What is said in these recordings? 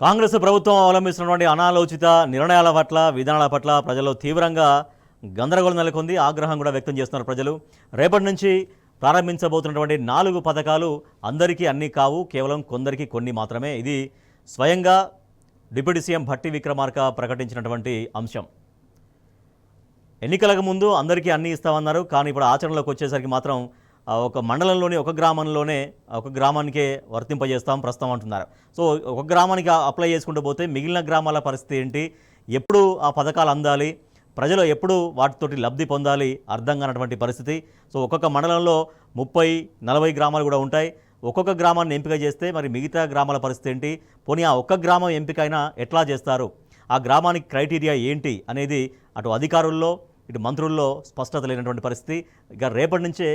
కాంగ్రెస్ ప్రభుత్వం అవలంబిస్తున్నటువంటి అనాలోచిత నిర్ణయాల పట్ల విధానాల పట్ల ప్రజల్లో తీవ్రంగా గందరగోళం నెలకొంది. ఆగ్రహం కూడా వ్యక్తం చేస్తున్నారు ప్రజలు. రేపటి నుంచి ప్రారంభించబోతున్నటువంటి 4 పథకాలు అందరికీ అన్నీ కావు, కేవలం కొందరికి కొన్ని మాత్రమే. ఇది స్వయంగా డిప్యూటీ సీఎం భట్టి విక్రమార్క ప్రకటించినటువంటి అంశం. ఎన్నికలకు ముందు అందరికీ అన్నీ ఇస్తామన్నారు, కానీ ఇప్పుడు ఆచరణలోకి వచ్చేసరికి మాత్రం ఒక మండలంలోని ఒక గ్రామంలోనే ఒక గ్రామానికే వర్తింపజేస్తాం ప్రస్తుతం అంటున్నారు. సో ఒక గ్రామానికి అప్లై చేసుకుంటూ పోతే మిగిలిన గ్రామాల పరిస్థితి ఏంటి, ఎప్పుడు ఆ పథకాలు అందాలి, ప్రజలు ఎప్పుడు వాటితోటి లబ్ధి పొందాలి అర్థం కానటువంటి పరిస్థితి. సో ఒక్కొక్క మండలంలో 30-40 గ్రామాలు కూడా ఉంటాయి. ఒక్కొక్క గ్రామాన్ని ఎంపిక చేస్తే మరి మిగతా గ్రామాల పరిస్థితి ఏంటి, పోనీ ఆ ఒక్క గ్రామం ఎంపికైనా ఎట్లా చేస్తారు, ఆ గ్రామానికి క్రైటీరియా ఏంటి అనేది అటు అధికారుల్లో ఇటు మంత్రుల్లో స్పష్టత లేనటువంటి పరిస్థితి. ఇక రేపటి నుంచే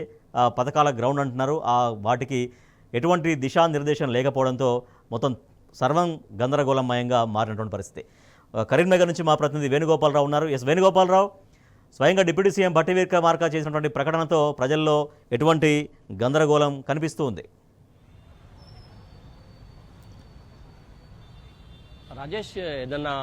పథకాల గ్రౌండ్ అంటున్నారు. వాటికి ఎటువంటి దిశానిర్దేశం లేకపోవడంతో మొత్తం సర్వం గందరగోళమయంగా మారినటువంటి పరిస్థితి. కరీంనగర్ నుంచి మా ప్రతినిధి వేణుగోపాలరావు ఉన్నారు. ఎస్ వేణుగోపాలరావు, స్వయంగా డిప్యూటీ సీఎం భట్టి విక్రమార్క చేసినటువంటి ప్రకటనతో ప్రజల్లో ఎటువంటి గందరగోళం కనిపిస్తూ ఉంది? రాజేష్, ఏదన్నా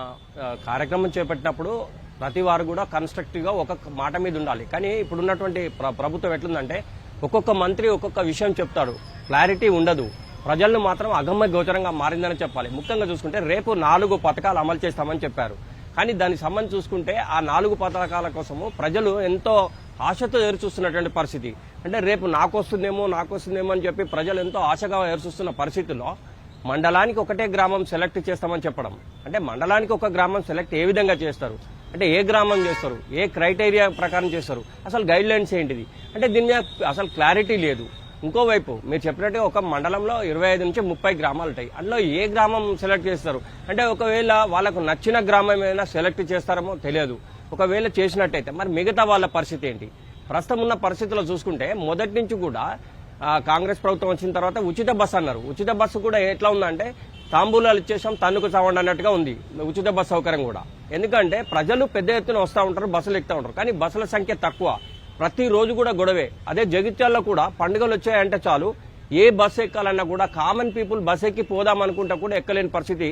కార్యక్రమం చేపట్టినప్పుడు ప్రతి వారు కూడా కన్స్ట్రక్టివ్గా ఒక్కొక్క మాట మీద ఉండాలి. కానీ ఇప్పుడున్నటువంటి ప్రభుత్వం ఎట్లుందంటే ఒక్కొక్క మంత్రి ఒక్కొక్క విషయం చెప్తాడు, క్లారిటీ ఉండదు. ప్రజలను మాత్రం అగమ్య గోచరంగా మారిందని చెప్పాలి. ముఖ్యంగా చూసుకుంటే రేపు 4 పథకాలు అమలు చేస్తామని చెప్పారు. కానీ దానికి సంబంధించి చూసుకుంటే ఆ 4 పథకాల కోసము ప్రజలు ఎంతో ఆశతో ఎదురుచూస్తున్నటువంటి పరిస్థితి. అంటే రేపు నాకొస్తుందేమో అని చెప్పి ప్రజలు ఎంతో ఆశగా ఎదురుచూస్తున్న పరిస్థితుల్లో మండలానికి ఒకటే గ్రామం సెలెక్ట్ చేస్తామని చెప్పడం, అంటే మండలానికి ఒక గ్రామం సెలెక్ట్ ఏ విధంగా చేస్తారు, అంటే ఏ గ్రామం చేస్తారు, ఏ క్రైటీరియా ప్రకారం చేస్తారు, అసలు గైడ్ లైన్స్ ఏంటిది, అంటే దీని మీద అసలు క్లారిటీ లేదు. ఇంకోవైపు మీరు చెప్పినట్టుగా ఒక మండలంలో 25 నుంచి 30 గ్రామాలు ఉంటాయి. అందులో ఏ గ్రామం సెలెక్ట్ చేస్తారు, అంటే ఒకవేళ వాళ్ళకు నచ్చిన గ్రామం ఏమైనా సెలెక్ట్ చేస్తారేమో తెలియదు. ఒకవేళ చేసినట్టయితే మరి మిగతా వాళ్ళ పరిస్థితి ఏంటి? ప్రస్తుతం ఉన్న పరిస్థితుల్లో చూసుకుంటే మొదటి నుంచి కూడా కాంగ్రెస్ ప్రభుత్వం వచ్చిన తర్వాత ఉచిత బస్సు అన్నారు. ఉచిత బస్సు కూడా ఎట్లా ఉందంటే తాంబూలాలు ఇచ్చేసాం తన్నుకు చావండి అన్నట్టుగా ఉంది ఉచిత బస్సు సౌకర్యం కూడా. ఎందుకంటే ప్రజలు పెద్ద ఎత్తున వస్తూ ఉంటారు, బస్సులు ఎక్కుతూ ఉంటారు, కానీ బస్సుల సంఖ్య తక్కువ. ప్రతిరోజు కూడా గొడవే. అదే జగిత్యాల్లో కూడా పండుగలు వచ్చాయంటే చాలు ఏ బస్సు ఎక్కాలన్నా కూడా కామన్ పీపుల్ బస్సు ఎక్కి పోదామనుకుంటా కూడా ఎక్కలేని పరిస్థితి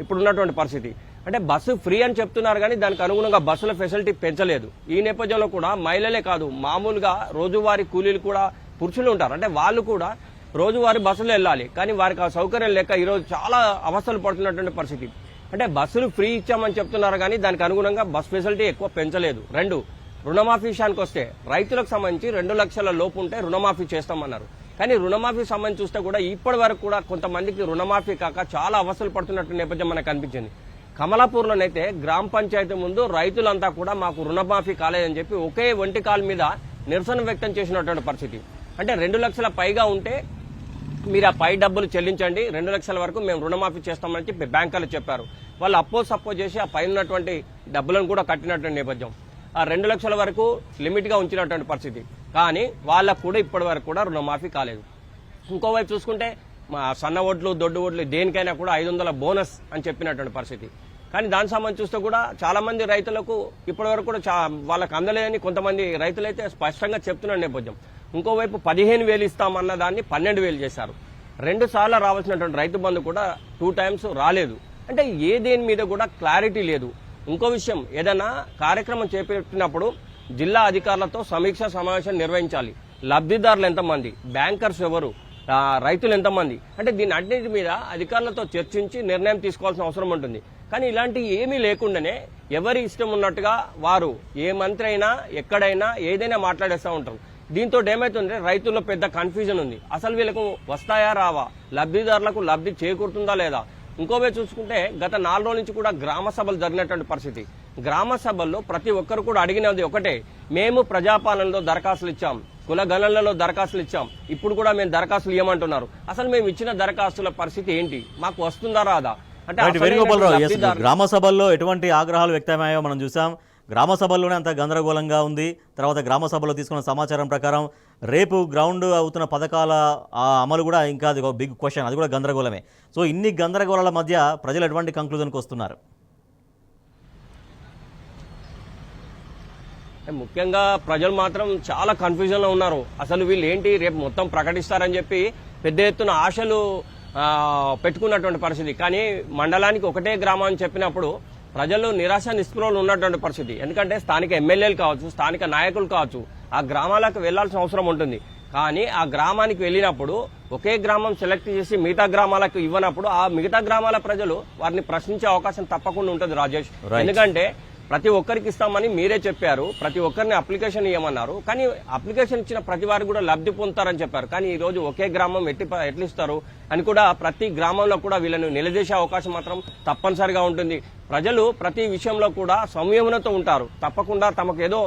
ఇప్పుడున్నటువంటి పరిస్థితి. అంటే బస్సు ఫ్రీ అని చెప్తున్నారు, కానీ దానికి అనుగుణంగా బస్సుల ఫెసిలిటీ పెంచలేదు. ఈ నేపథ్యంలో కూడా మహిళలే కాదు, మామూలుగా రోజువారీ కూలీలు కూడా పురుషులు ఉంటారు. అంటే వాళ్ళు కూడా రోజువారీ బస్సులు వెళ్ళాలి, కానీ వారికి ఆ సౌకర్యం లేక ఈరోజు చాలా అవస్థలు పడుతున్నటువంటి పరిస్థితి. అంటే బస్సులు ఫ్రీ ఇచ్చామని చెప్తున్నారు, కానీ దానికి అనుగుణంగా బస్ ఫెసిలిటీ ఎక్కువ పెంచలేదు. 2, రుణమాఫీ విషయానికి వస్తే రైతులకు సంబంధించి 2 లక్షల లోపు ఉంటే రుణమాఫీ చేస్తామన్నారు. కానీ రుణమాఫీ సంబంధించి చూస్తే కూడా ఇప్పటి వరకు కూడా కొంతమందికి రుణమాఫీ కాక చాలా అవస్థలు పడుతున్నట్టు నేపథ్యం మనకు కనిపించింది. కమలాపూర్లోనైతే గ్రామ పంచాయతీ ముందు రైతులంతా కూడా మాకు రుణమాఫీ కాలేదని చెప్పి ఒకే ఒంటి కాలు మీద నిరసన వ్యక్తం చేసినటువంటి పరిస్థితి. అంటే 2 లక్షల పైగా ఉంటే మీరు ఆ పై డబ్బులు చెల్లించండి, 2 లక్షల వరకు మేము రుణమాఫీ చేస్తామని చెప్పి బ్యాంకులు చెప్పారు. వాళ్ళు సపోజ్ చేసి ఆ పైన ఉన్నటువంటి డబ్బులను కూడా కట్టినటువంటి నేపథ్యం. ఆ 2 లక్షల వరకు లిమిట్ గా ఉంచినటువంటి పరిస్థితి. కానీ వాళ్ళకు కూడా ఇప్పటి వరకు కూడా రుణమాఫీ కాలేదు. ఇంకోవైపు చూసుకుంటే సన్న ఓట్లు దొడ్డు ఓట్లు దేనికైనా కూడా 500 బోనస్ అని చెప్పినటువంటి పరిస్థితి. కానీ దానికి సంబంధించి చూస్తే కూడా చాలా మంది రైతులకు ఇప్పటి వరకు కూడా వాళ్ళకి అందలేదని కొంతమంది రైతులైతే స్పష్టంగా చెప్తున్న నేపథ్యం. ఇంకోవైపు 15,000 ఇస్తామన్న దాన్ని 12,000 చేశారు. 2 సార్లు రావాల్సినటువంటి రైతు బంధు కూడా 2 టైమ్స్ రాలేదు. అంటే ఏ దేని మీద కూడా క్లారిటీ లేదు. ఇంకో విషయం, ఏదైనా కార్యక్రమం చేపట్టినప్పుడు జిల్లా అధికారులతో సమీక్ష సమావేశం నిర్వహించాలి. లబ్ధిదారులు ఎంతమంది, బ్యాంకర్స్ ఎవరు, రైతులు ఎంతమంది, అంటే దీని అన్నిటి మీద అధికారులతో చర్చించి నిర్ణయం తీసుకోవాల్సిన అవసరం ఉంటుంది. కానీ ఇలాంటివి ఏమీ లేకుండానే ఎవరి ఇష్టం ఉన్నట్టుగా వారు ఏ మంత్రి అయినా ఎక్కడైనా ఏదైనా మాట్లాడేస్తూ ఉంటారు. దీంతో ఏమైతుందంటే రైతుల్లో పెద్ద కన్ఫ్యూజన్ ఉంది. అసలు వీళ్ళకు వస్తాయా రావా, లబ్ధిదారులకు లబ్ధి చేకూరుతుందా లేదా. ఇంకోవైపు చూసుకుంటే గత 4 రోజుల నుంచి కూడా గ్రామ సభలు జరిగినటువంటి పరిస్థితి. గ్రామ సభల్లో ప్రతి ఒక్కరు కూడా అడిగినది ఒకటే, మేము ప్రజాపాలనలో దరఖాస్తులు ఇచ్చాం, కుల గణనలలో దరఖాస్తులు ఇచ్చాం, ఇప్పుడు కూడా మేము దరఖాస్తులు ఇవ్వమంటున్నారు. అసలు మేము ఇచ్చిన దరఖాస్తుల పరిస్థితి ఏంటి, మాకు వస్తుందా రాదా. అంటే గ్రామ సభల్లో ఎటువంటి ఆగ్రహాలు వ్యక్తమయ్యాయో మనం చూసాం. గ్రామ సభల్లోనే అంత గందరగోళంగా ఉంది. తర్వాత గ్రామ సభలో తీసుకున్న సమాచారం ప్రకారం రేపు గ్రౌండ్ అవుతున్న పథకాల అమలు కూడా ఇంకా అది ఒక బిగ్ క్వశ్చన్, అది కూడా గందరగోళమే. సో ఇన్ని గందరగోళాల మధ్య ప్రజలు ఎటువంటి కంక్లూజన్కి వస్తున్నారు? ముఖ్యంగా ప్రజలు మాత్రం చాలా కన్ఫ్యూజన్ లో ఉన్నారు. అసలు వీళ్ళు ఏంటి రేపు మొత్తం ప్రకటిస్తారని చెప్పి పెద్ద ఎత్తున ఆశలు పెట్టుకున్నటువంటి పరిస్థితి. కానీ మండలానికి ఒకటే గ్రామం అని చెప్పినప్పుడు ప్రజలు నిరాశ నిస్పృహలు ఉన్నటువంటి పరిస్థితి. ఎందుకంటే స్థానిక ఎమ్మెల్యేలు కావచ్చు, స్థానిక నాయకులు కావచ్చు, ఆ గ్రామాలకు వెళ్లాల్సిన అవసరం ఉంటుంది. కానీ ఆ గ్రామానికి వెళ్ళినప్పుడు ఒకే గ్రామం సెలెక్ట్ చేసి మిగతా గ్రామాలకు ఇవ్వనప్పుడు ఆ మిగతా గ్రామాల ప్రజలు వారిని ప్రశ్నించే అవకాశం తప్పకుండా ఉంటుంది రాజేష్. ఎందుకంటే ప్రతి ఒక్కరికి ఇస్తామని మీరే చెప్పారు, ప్రతి ఒక్కరిని అప్లికేషన్ ఇవ్వమన్నారు. కానీ అప్లికేషన్ ఇచ్చిన ప్రతి వారు కూడా లబ్ధి పొందుతారని చెప్పారు. కానీ ఈ రోజు ఒకే గ్రామం ఎట్లిస్తారు అని కూడా ప్రతి గ్రామంలో కూడా వీళ్ళని నిలదీసే అవకాశం మాత్రం తప్పనిసరిగా ఉంటుంది. ప్రజలు ప్రతి విషయంలో కూడా సంయమనతో ఉంటారు. తప్పకుండా తమకు ఏదో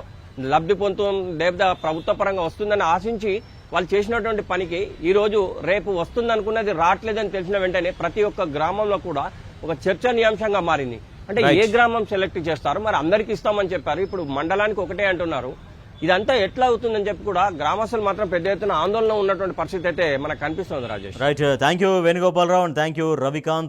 లబ్ధి పొందుతుంది లేదా ప్రభుత్వ పరంగా వస్తుందని ఆశించి వాళ్ళు చేసినటువంటి పనికి ఈ రోజు రేపు వస్తుంది అనుకున్నది రావట్లేదని తెలిసిన వెంటనే ప్రతి ఒక్క గ్రామంలో కూడా ఒక చర్చనీయాంశంగా మారింది. అంటే ఏ గ్రామం సెలెక్ట్ చేస్తారు, మరి అందరికి ఇస్తామని చెప్పారు, ఇప్పుడు మండలానికి ఒకటే అంటున్నారు. ఇదంతా ఎట్లా అవుతుందని చెప్పి కూడా గ్రామస్తులు మాత్రం పెద్ద ఎత్తున ఆందోళన ఉన్నటువంటి పరిస్థితి అయితే మనకు కనిపిస్తుంది Rajesh. Right, thank you Venugopalarao and thank you Ravikanth.